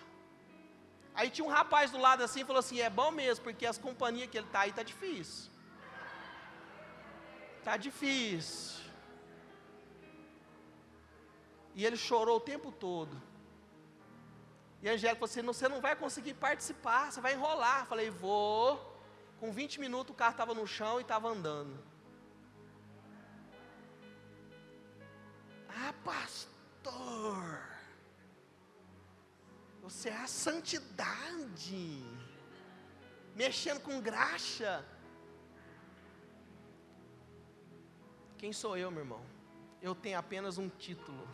Aí tinha um rapaz do lado assim, falou assim, é bom mesmo, porque as companhias que ele está aí está difícil. Está difícil. E ele chorou o tempo todo. E a Angélica falou assim, você não vai conseguir participar, você vai enrolar. Eu falei, vou. Com 20 minutos o carro estava no chão e estava andando. Pastor, você é a santidade, mexendo com graxa. Quem sou eu, meu irmão? Eu tenho apenas um título,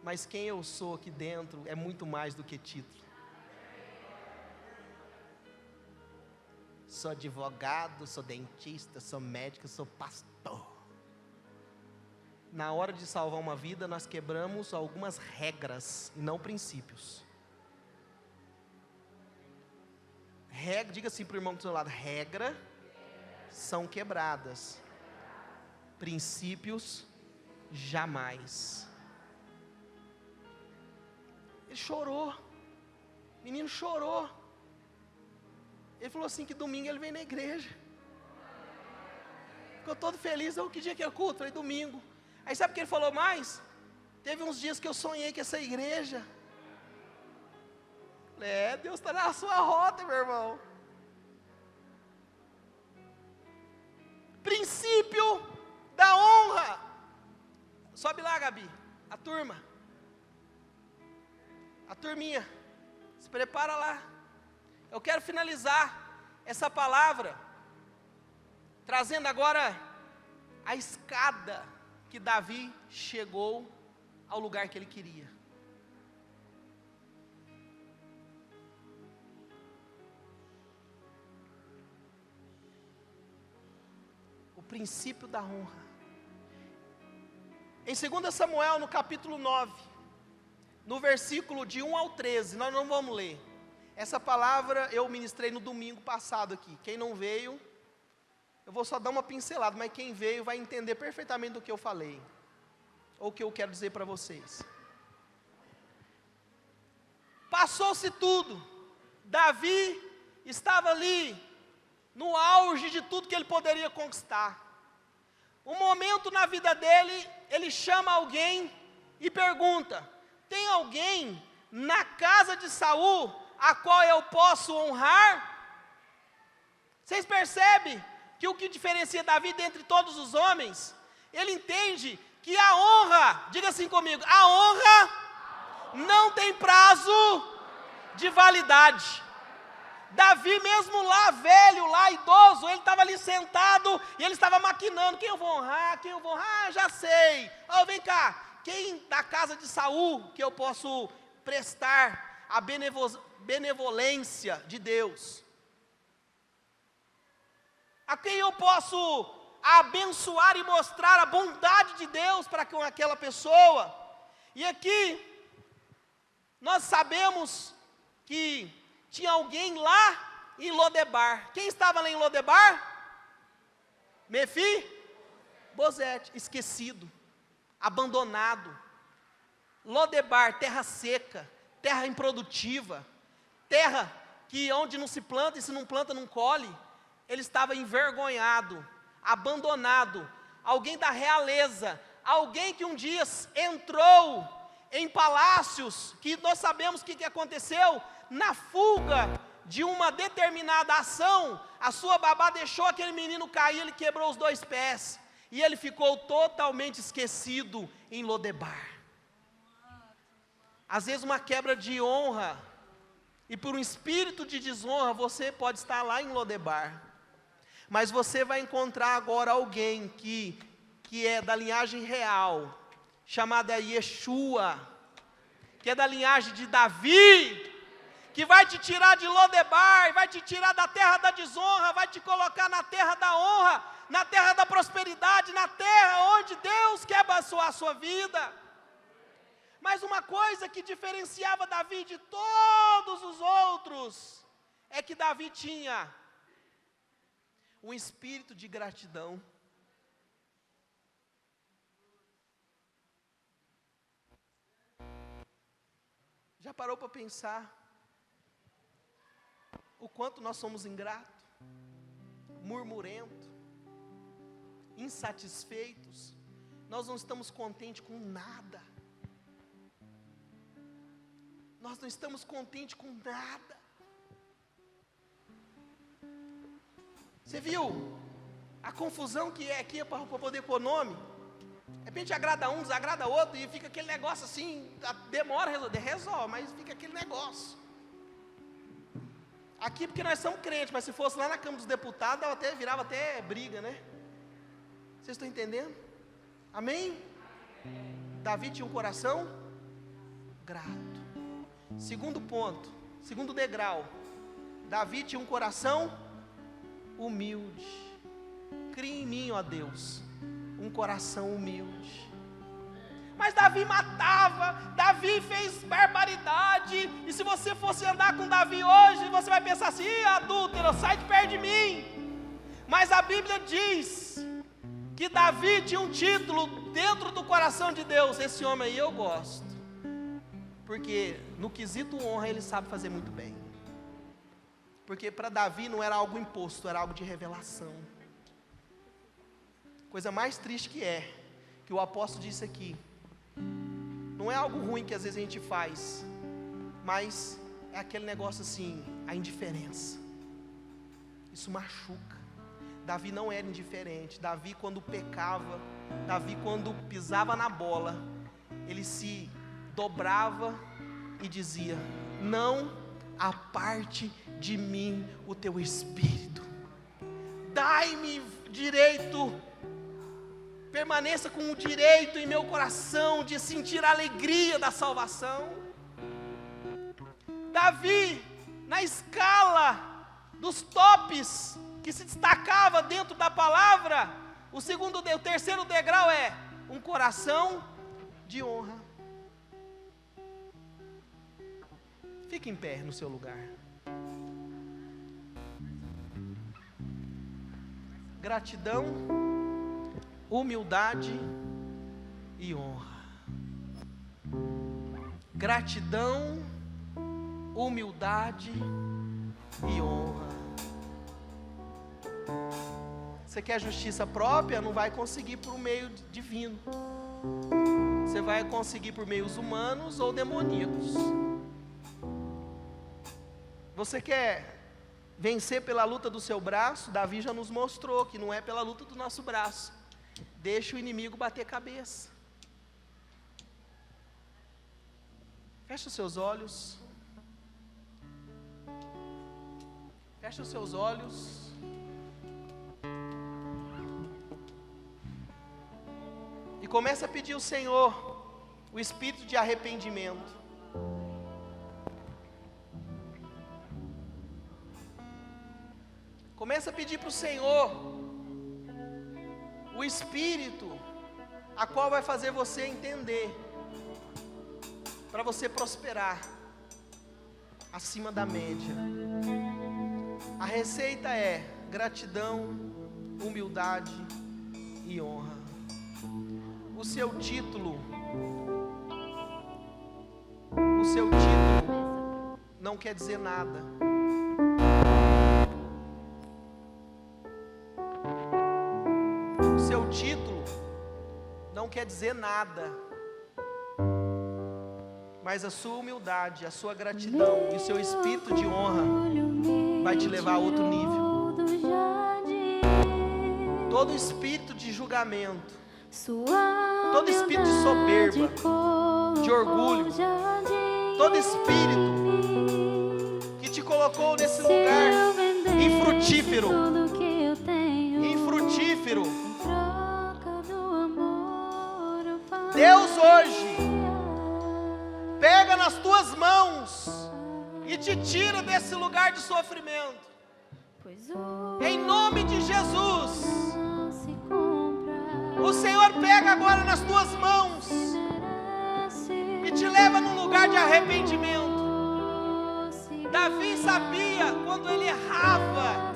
mas quem eu sou aqui dentro é muito mais do que título. Sou advogado, sou dentista, sou médico, sou pastor. Na hora de salvar uma vida, nós quebramos algumas regras e não princípios. Diga assim para o irmão do seu lado, regras são quebradas, princípios jamais. Ele chorou, o menino chorou. Ele falou assim que domingo ele vem na igreja. Ficou todo feliz. Que dia que é o culto? Falei, domingo. Aí sabe o que ele falou mais? Teve uns dias que eu sonhei com essa igreja. Deus está na sua rota, meu irmão. Princípio da honra. Sobe lá, Gabi, a turma. A turminha. Se prepara lá. Eu quero finalizar essa palavra trazendo agora a escada que Davi chegou ao lugar que ele queria. princípio da honra. Em 2 Samuel, no capítulo 9, no versículo de 1 ao 13, nós não vamos ler. Essa palavra eu ministrei no domingo passado aqui. Quem não veio, eu vou só dar uma pincelada, mas quem veio vai entender perfeitamente do que eu falei, ou o que eu quero dizer para vocês. Passou-se tudo, Davi estava ali, no auge de tudo que ele poderia conquistar. Um momento na vida dele, ele chama alguém e pergunta: tem alguém na casa de Saul a qual eu posso honrar? Vocês percebem que o que diferencia Davi dentre todos os homens, ele entende que a honra, diga assim comigo, a honra não tem prazo de validade. Davi mesmo lá, velho, lá idoso, ele estava ali sentado e ele estava maquinando: quem eu vou honrar, quem eu vou honrar, já sei. Oh, vem cá, quem da casa de Saul que eu posso prestar a benevolência de Deus? A quem eu posso abençoar e mostrar a bondade de Deus para com aquela pessoa? E aqui, nós sabemos que tinha alguém lá em Lodebar. Quem estava lá em Lodebar? Mefibosete, esquecido, abandonado. Lodebar, terra seca, terra improdutiva, terra que onde não se planta e se não planta não colhe. Ele estava envergonhado, abandonado. Alguém da realeza, alguém que um dia entrou em palácios, que nós sabemos o que aconteceu. Na fuga de uma determinada ação, a sua babá deixou aquele menino cair, ele quebrou os 2 pés, e ele ficou totalmente esquecido em Lodebar. Às vezes uma quebra de honra, e por um espírito de desonra, você pode estar lá em Lodebar, mas você vai encontrar agora alguém que é da linhagem real, chamada Yeshua, que é da linhagem de Davi, que vai te tirar de Lodebar, vai te tirar da terra da desonra, vai te colocar na terra da honra, na terra da prosperidade, na terra onde Deus quer abençoar a sua vida. Mas uma coisa que diferenciava Davi de todos os outros, é que Davi tinha um espírito de gratidão. Já parou para pensar o quanto nós somos ingratos, murmurentos, insatisfeitos? Nós não estamos contentes com nada. Nós não estamos contentes com nada. Você viu a confusão que é aqui para poder pôr nome? De repente agrada um, desagrada outro, e fica aquele negócio assim, demora a resolve, mas fica aquele negócio. Aqui porque nós somos crentes, mas se fosse lá na Câmara dos Deputados, virava até briga, né? Vocês estão entendendo? Amém? Davi tinha um coração grato. Segundo ponto, segundo degrau, Davi tinha um coração humilde. Cria em mim, ó Deus, um coração humilde. Mas Davi matava, Davi fez barbaridade, e se você fosse andar com Davi hoje, você vai pensar assim: adúltero, sai de perto de mim. Mas a Bíblia diz que Davi tinha um título dentro do coração de Deus: esse homem aí eu gosto, porque no quesito honra ele sabe fazer muito bem. Porque para Davi não era algo imposto, era algo de revelação. Coisa mais triste que o apóstolo disse aqui, não é algo ruim que às vezes a gente faz, mas é aquele negócio assim, a indiferença. Isso machuca. Davi não era indiferente. Davi quando pecava, Davi quando pisava na bola, ele se dobrava e dizia: não aparte de mim o teu espírito, dai-me direito, permaneça com o direito em meu coração de sentir a alegria da salvação. Davi, na escala dos tops, que se destacava dentro da palavra, O terceiro degrau é um coração de honra. Fique em pé no seu lugar. Gratidão, humildade e honra. Gratidão, humildade e honra. Você quer justiça própria? Não vai conseguir por meio divino. Você vai conseguir por meios humanos ou demoníacos. Você quer vencer pela luta do seu braço? Davi já nos mostrou que não é pela luta do nosso braço. Deixa o inimigo bater cabeça. Feche os seus olhos. Feche os seus olhos. E comece a pedir ao Senhor o espírito de arrependimento. Comece a pedir para o Senhor o espírito a qual vai fazer você entender, para você prosperar acima da média. A receita é gratidão, humildade e honra. O seu título não quer dizer nada. O seu título não quer dizer nada. Mas a sua humildade, a sua gratidão e o seu espírito de honra vai te levar a outro nível. Todo espírito de julgamento, todo espírito de soberba, de orgulho, todo espírito que te colocou nesse lugar infrutífero, Deus hoje pega nas tuas mãos e te tira desse lugar de sofrimento. Em nome de Jesus, o Senhor pega agora nas tuas mãos e te leva num lugar de arrependimento. Davi sabia quando ele errava.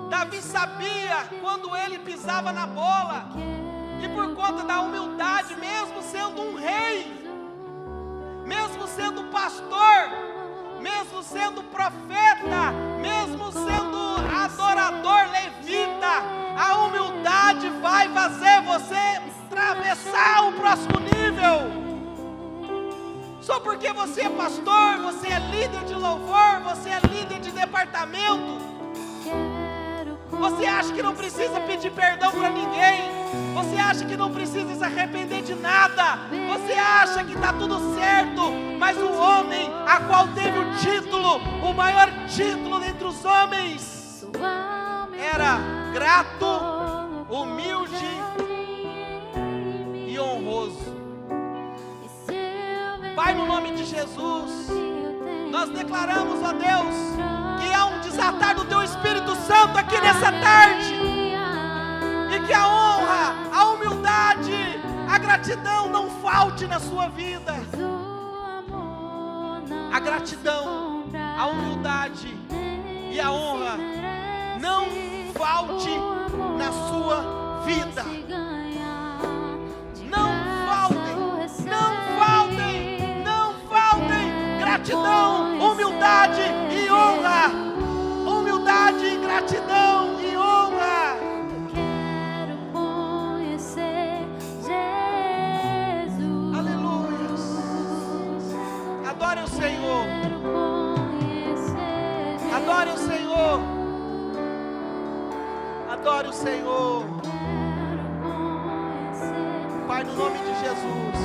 Davi sabia quando ele pisava na bola. E por conta da humildade, mesmo sendo um rei, mesmo sendo pastor, mesmo sendo profeta, mesmo sendo adorador levita, a humildade vai fazer você atravessar o próximo nível. Só porque você é pastor, você é líder de louvor, você é líder de departamento, você acha que não precisa pedir perdão para ninguém, você acha que não precisa se arrepender de nada, você acha que está tudo certo, mas o homem a qual teve o título, o maior título dentre os homens, era grato, humilde e honroso. Pai, no nome de Jesus, nós declaramos, ó Deus, que há um desatar do Teu Espírito Santo aqui nessa tarde, e que a honra, a humildade, a gratidão não falte na sua vida. A gratidão, a humildade e a honra não falte na sua vida. Não faltem, não faltem, não faltem. Gratidão, humildade e honra. Humildade e gratidão e honra. Quero conhecer Jesus. Aleluia. Adore o Senhor. Quero conhecer Jesus. Adore o Senhor. Adore o Senhor. Pai, no nome de Jesus,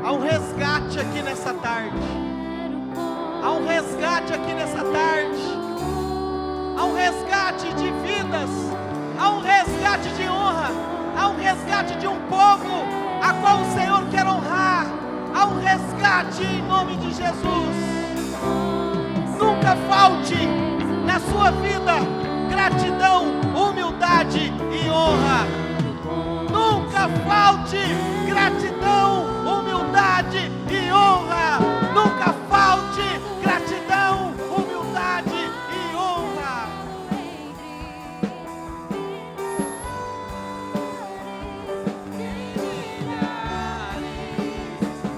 há um resgate aqui nessa tarde. Há um resgate aqui nessa tarde. Há um resgate de vidas. Há um resgate de honra. Há um resgate de um povo a qual o Senhor quer honrar. Há um resgate em nome de Jesus. Nunca falte na sua vida gratidão, humildade e honra. Nunca falte gratidão, humildade e honra. Nunca falte gratidão, humildade e honra.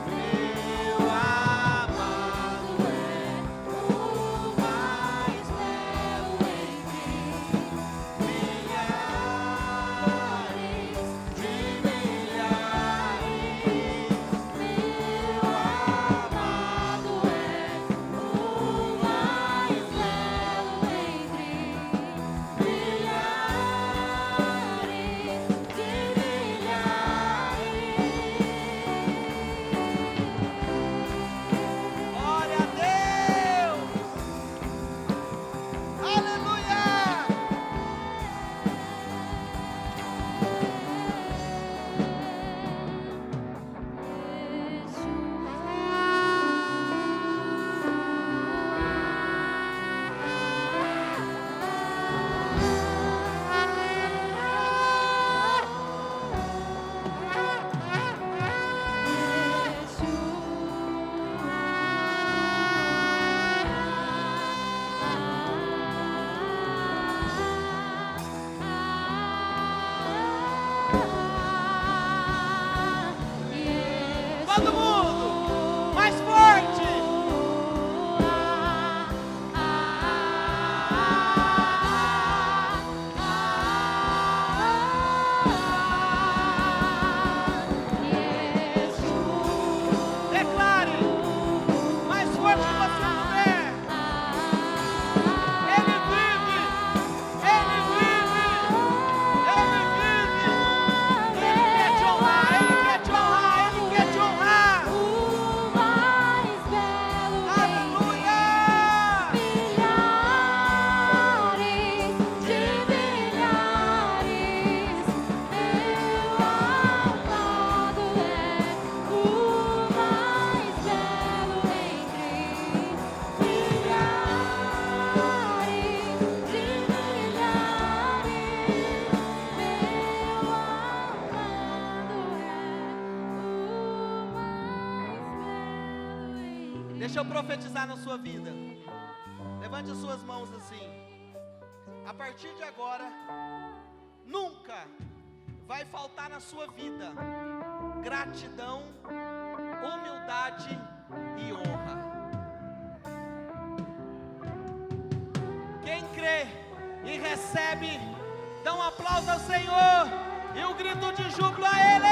Meu amado é o mais belo entre milhares de milhares. Meu amado é o mais belo entre milhares de milhares. Glória a Deus! Aleluia! Todo mundo, mais forte! Declare, mais forte que você puder. Ele vive, Ele vive, Ele vive. Ele quer te honrar, Ele quer te honrar, Ele quer te honrar. O mais belo Aleluia! milhares de milhares. Meu amado é o mais belo entre milhares de milhares. Meu amado é o mais belo entre Deixa eu profetizar na sua vida. Levante as suas mãos assim. A partir de agora, nunca vai faltar na sua vida gratidão, humildade e honra. Quem crê e recebe, dá um aplauso ao Senhor e um grito de júbilo a Ele.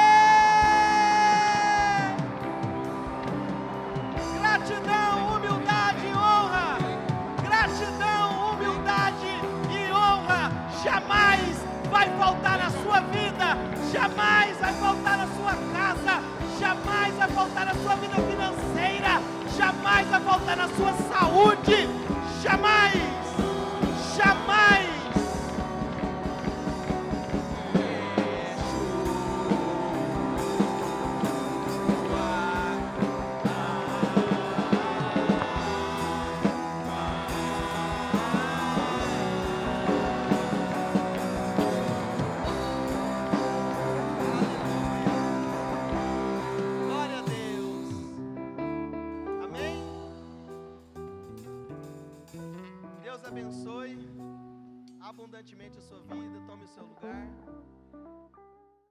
Gratidão, humildade e honra. Gratidão, humildade e honra. Jamais vai faltar na sua vida. Jamais vai faltar na sua casa. Jamais vai faltar na sua vida financeira. Jamais vai faltar na sua saúde. Jamais. Jamais. Glória a Deus. Amém? Deus abençoe abundantemente a sua vida. Tome o seu lugar.